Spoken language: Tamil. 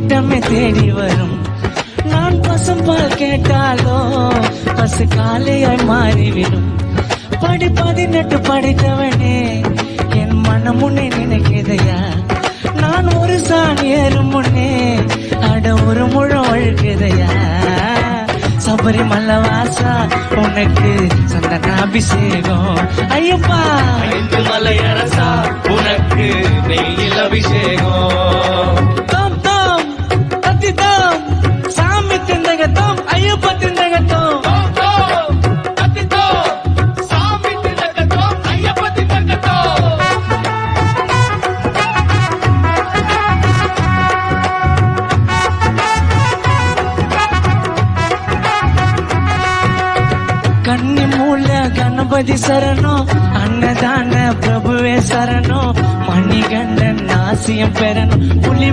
கூட்டமே தேடி வரும். நான் பசும்பால் கேட்டாலோ பசு காலையாய் மாறிவிடும். படி 18 படித்தவனே என் மனம் முன்னே நினைக்குதையா. நான் ஒரு சாணி ஏறும் முன்னே அட ஒரு முழம் அழுகுதையா. சபரிமலை வாசா உனக்கு சந்தன அபிஷேகம் ஐயப்பா. மலை அரசா உனக்கு நெய்யில் அபிஷேகம். தோம் தோம் தத்தி தோம் சாமி திண்டகத்தோம் ஐயப்பா திண்டகத்தோம். கன்னி மூல கணபதி சரணம், அன்னதான பிரபுவே சரணம், மணிகண்டன் ஆசியம் பெறணும். புலி